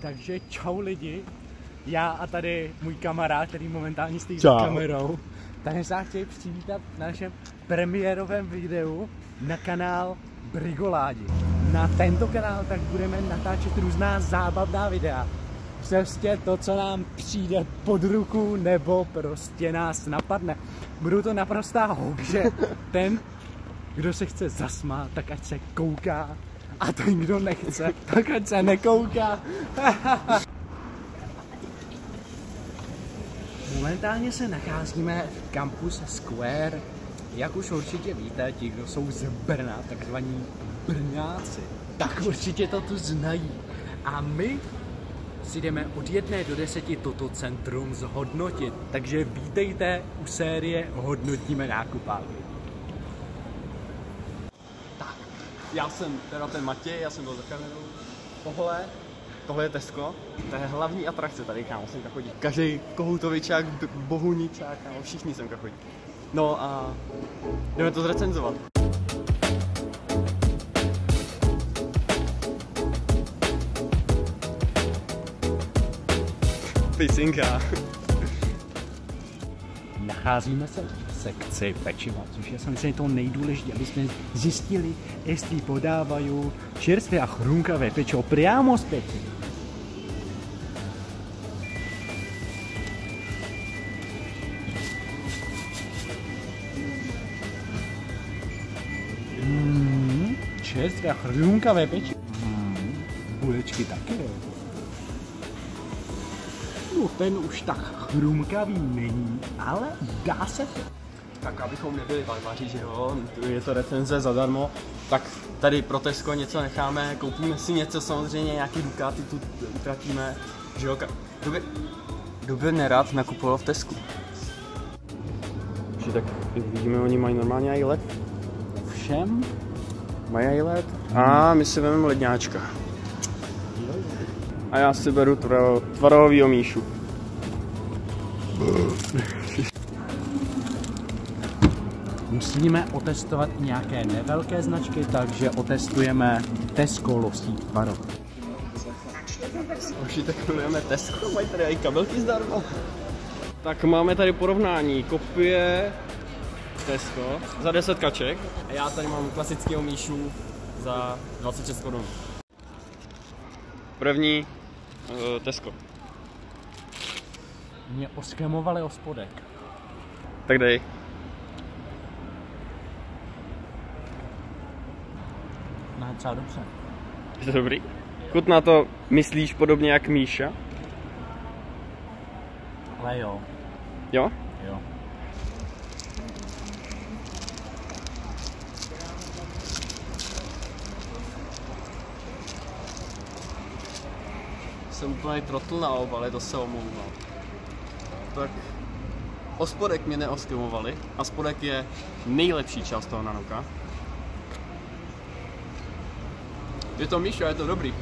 Takže čau lidi, já a tady můj kamarád, který momentálně stojí za kamerou, tady se chtějí přivítat na našem premiérovém videu na kanál Brigoládi. Na tento kanál tak budeme natáčet různá zábavná videa. Prostě to, co nám přijde pod ruku, nebo prostě nás napadne. Budou to naprostá houbře. Ten, kdo se chce zasmát, tak ať se kouká. A ten, kdo nechce, tak ať se nekouká. Momentálně se nacházíme v Campus Square. Jak už určitě víte, ti, kdo jsou z Brna, takzvaní Brňáci, tak určitě to tu znají. A my si jdeme od 1 do 10 toto centrum zhodnotit. Takže vítejte u série Hodnotíme nákupáky. Já jsem teda ten Matěj, já jsem byl za kamerou. Tohle je Tesco, to je hlavní atrakce tady, kámo, semka chodí. Každý kohoutovičák, bohuničák, kámo, všichni semka chodí. No a jdeme to zrecenzovat. Pisinka. Nacházíme se v sekci pečiva, což je samozřejmě to nejdůležitější, aby jsme zjistili, jestli podávají čerstvé a chrumkavé pečivo přímo z peky. Čerstvé a chrumkavé pečivo. Bulečky taky, jo. No, ten už tak chrumkavý není, ale dá se to. Tak abychom nebyli barbaři, že jo, je to recenze zadarmo, tak tady pro Tesco něco necháme, koupíme si něco, samozřejmě nějaký Ducati tu utratíme, že jo, kdo by nerad nakupoval v Tesku. Že tak vidíme, oni mají normálně i led. Všem? Mají i led? A my si vezmeme ledňáčka. A já si beru tvarohovýho Míšu. Musíme otestovat i nějaké nevelké značky, takže otestujeme Tesco Losík Tvarov. Už tak milujeme Tesco, mají tady i kabelky zdarma. Tak máme tady porovnání, kopie Tesco za 10 kaček. A já tady mám klasického Míšu za 26 korun. První Tesco. Mě oskemovali o spodek. Tak dej. No, docela dobře. Je to dobrý? Chutná to, myslíš, podobně jak Míša? Ale jo. Jo? Jo. Jsem úplně trotl na obale, to se omlouvám. Tak o spodek mě neoskemovali a spodek je nejlepší část toho nanuka. Je to Míša, je to dobrý.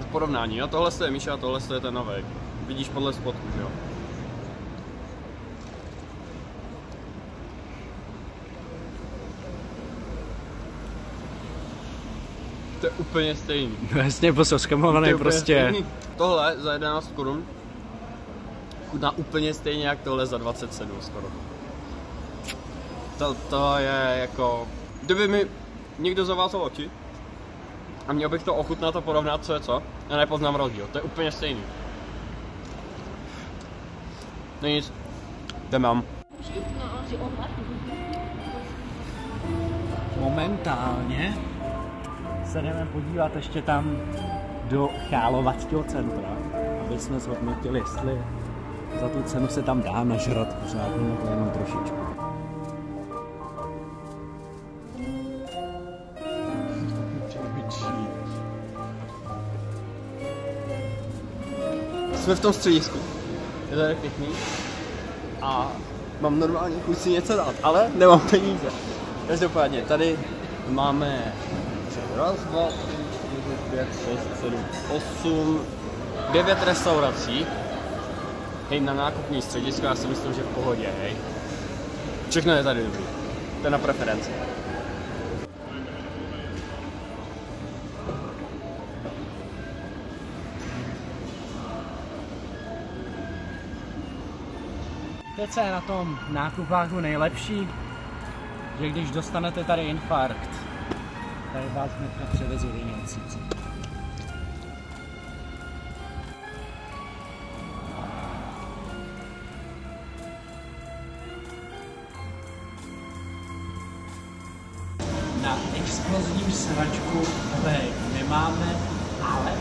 V porovnání, no tohle je Míša a tohle je ten nový. Vidíš podle spodku, jo? To je úplně stejný. No jasně, byl jsem oskamovaný prostě. Stejný. Tohle za 11 korun chutná úplně stejně jak tohle za 27 skoro. To je jako... Kdyby mi někdo zavázal oči a měl bych to ochutnat a porovnat, co je co, a nepoznám rozdíl. To je úplně stejný. No nic. Jdem mám. Momentálně se jdeme podívat ještě tam do chálovacího centra, aby jsme zhodnotili, jestli za tu cenu se tam dá nažrat pořádně nebo jenom trošičku. Jsme v tom středisku. Je to tak pěkný. A mám normálně chuť si něco dát, ale nemám peníze. Každopádně tady máme 1, 2, 3, 4, 5, 6, 7, 8, 9 restaurací. Hej, na nákupní středisko, já si myslím, že v pohodě, hej. Všechno je tady dobrý. To je na preferenci. Teď se je na tom nákupáku nejlepší, že když dostanete tady infarkt, tady vás hnedka převezu do nemocnice. Na explozivní sračku nemáme, ale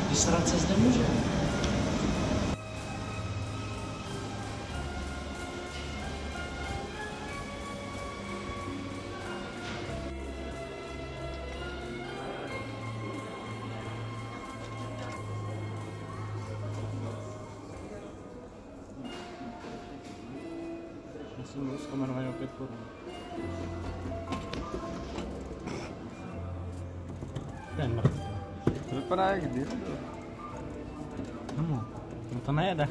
vysrat se zde můžeme. Musím rozkomenovat o 5 korun. Ten mrtvý. To vypadá jak dildo. No to nejede.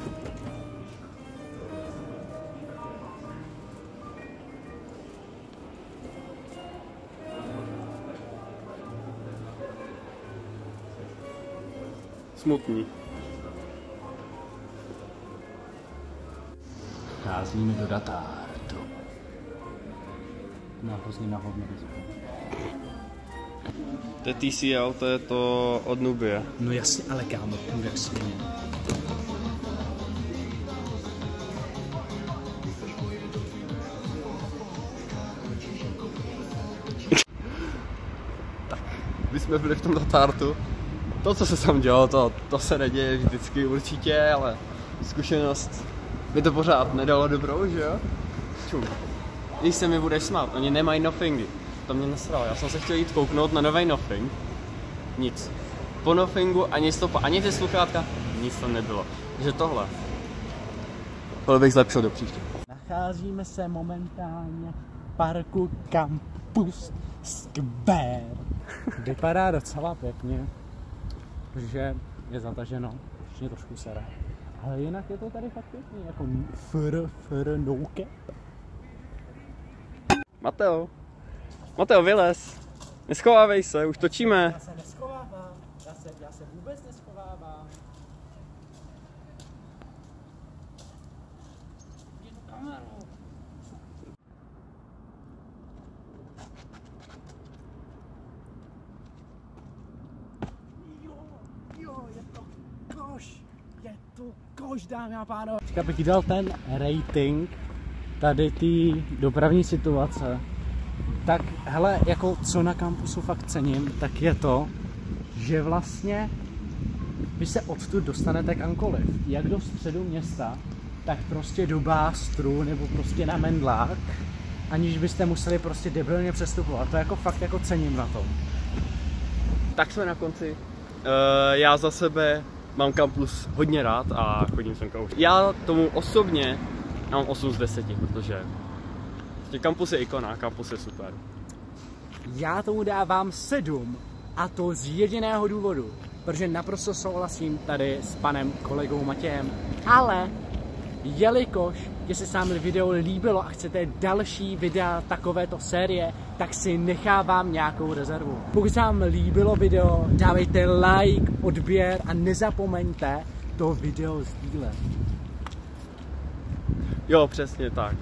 Smutný. Cházíme do datártu. No, hrozně na hovno. To je TCL, to je to od Nubie. No jasně, ale kámo, jak svině. Tak, my jsme byli v tom datártu. To, co se tam dělalo, to se neděje vždycky určitě, ale zkušenost mi to pořád nedalo dobrou, že jo? Čum. Když se mi budeš smát, oni nemají nothingy. To mě nasralo, já jsem se chtěl jít kouknout na nový nothing. Nic. Po nothingu ani stopa, ani ty sluchátka, nic tam nebylo. Takže tohle bych zlepšil do příště. Nacházíme se momentálně v parku Campus Square. Vypadá docela pěkně, protože je zataženo, ještě trošku sere. Ale jinak je to tady fakt pěkný, jako no cap. Mateo, vylez. Neschovávej se, už točíme. Já se neschovávám, já se vůbec neschovávám. Jdu kameru. Je to koš, dámy a pánové. Teďka bych dal ten rating tady té dopravní situace. Tak hele, jako co na kampusu fakt cením, tak je to, že vlastně vy se odtud dostanete kamkoliv. Jak do středu města, tak prostě do Bástru nebo prostě na Mendlák, aniž byste museli prostě debilně přestupovat. To jako fakt jako cením na tom. Tak jsme na konci. Já za sebe mám kampus hodně rád a chodím sem kouřit. Já tomu osobně mám 8 z 10, protože kampus je ikona, kampus je super. Já tomu dávám 7 a to z jediného důvodu, protože naprosto souhlasím tady s panem kolegou Matějem, ale jelikož se sám video líbilo a chcete další videa takovéto série, tak si nechávám nějakou rezervu. Pokud se vám líbilo video, dávejte like, odběr a nezapomeňte to video sdílet. Jo, přesně tak.